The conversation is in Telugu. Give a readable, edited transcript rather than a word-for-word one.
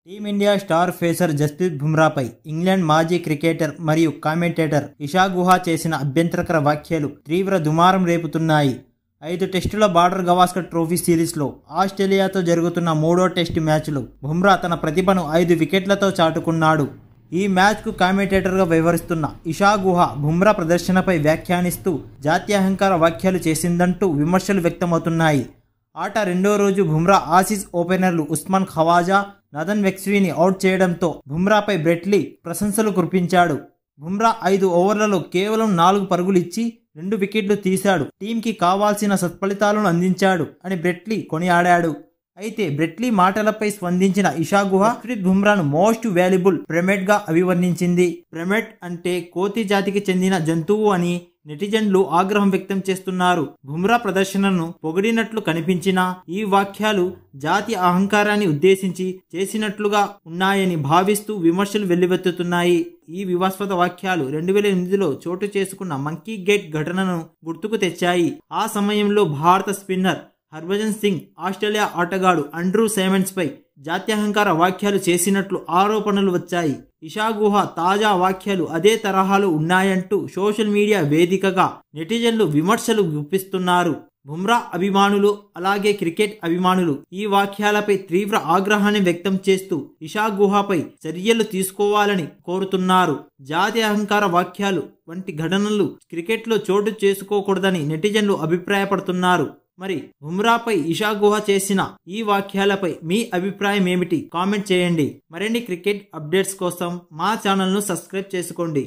టీమిండియా స్టార్ పేసర్ జస్ప్రీత్ బుమ్రాపై ఇంగ్లాండ్ మాజీ క్రికెటర్ మరియు కామెంటేటర్ ఇషా గుహా చేసిన అభ్యంతరకర వ్యాఖ్యలు తీవ్ర దుమారం రేపుతున్నాయి. 5 టెస్టుల బార్డర్ గవాస్కర్ ట్రోఫీ సిరీస్లో ఆస్ట్రేలియాతో జరుగుతున్న 3వ టెస్టు మ్యాచ్లో బుమ్రా తన ప్రతిభను 5 వికెట్లతో చాటుకున్నాడు. ఈ మ్యాచ్కు కామెంటేటర్గా వ్యవహరిస్తున్న ఇషా గుహా బుమ్రా ప్రదర్శనపై వ్యాఖ్యానిస్తూ జాత్యహంకార వ్యాఖ్యలు చేసిందంటూ విమర్శలు వ్యక్తమవుతున్నాయి. ఆట రెండో రోజు బుమ్రా ఆసీస్ ఓపెనర్లు ఉస్మాన్ ఖవాజా, నదన్ వెక్స్వీని అవుట్ చేయడంతో బుమ్రాపై బ్రెట్ లీ ప్రశంసలు కురిపించాడు. బుమ్రా 5 ఓవర్లలో కేవలం 4 పరుగులు ఇచ్చి 2 వికెట్లు తీశాడు, టీంకి కావాల్సిన సత్ఫలితాలను అందించాడు అని బ్రెట్ లీ కొనియాడాడు. అయితే బ్రెట్ లీ మాటలపై స్పందించిన ఇషా గుహా జస్ప్రీత్ బుమ్రాను మోస్ట్ వాల్యుబుల్ ప్రైమేట్ గా అభివర్ణించింది. ప్రైమేట్ అంటే కోతి జాతికి చెందిన జంతువు అని నెటిజన్లు ఆగ్రహం వ్యక్తం చేస్తున్నారు. బుమ్రా ప్రదర్శనను పొగిడినట్లు కనిపించినా ఈ వాక్యాలు జాతి అహంకారాన్ని ఉద్దేశించి చేసినట్లుగా ఉన్నాయని భావిస్తూ విమర్శలు వెల్లువెత్తుతున్నాయి. ఈ వివాదాస్పద వాక్యాలు 2008లో చోటు చేసుకున్న మంకీ గేట్ ఘటనను గుర్తుకు తెచ్చాయి. ఆ సమయంలో భారత స్పిన్నర్ హర్భజన్ సింగ్ ఆస్ట్రేలియా ఆటగాడు ఆండ్రూ సైమండ్స్ పై జాత్యహంకార వ్యాఖ్యలు చేసినట్లు ఆరోపణలు వచ్చాయి. ఇషా గుహా తాజా వ్యాఖ్యలు అదే తరహాలో ఉన్నాయంటూ సోషల్ మీడియా వేదికగా నెటిజన్లు విమర్శలు గుప్పిస్తున్నారు. బుమ్రా అభిమానులు అలాగే క్రికెట్ అభిమానులు ఈ వ్యాఖ్యలపై తీవ్ర ఆగ్రహాన్ని వ్యక్తం చేస్తూ ఇషా గుహాపై చర్యలు తీసుకోవాలని కోరుతున్నారు. జాతి అహంకార వ్యాఖ్యలు వంటి ఘటనలు క్రికెట్లో చోటు చేసుకోకూడదని నెటిజన్లు అభిప్రాయపడుతున్నారు. మరి బుమ్రాపై ఇషా గుహా చేసిన ఈ వ్యాఖ్యలపై మీ అభిప్రాయం ఏమిటి? కామెంట్ చేయండి. మరిన్ని క్రికెట్ అప్డేట్స్ కోసం మా ఛానల్ను సబ్స్క్రైబ్ చేసుకోండి.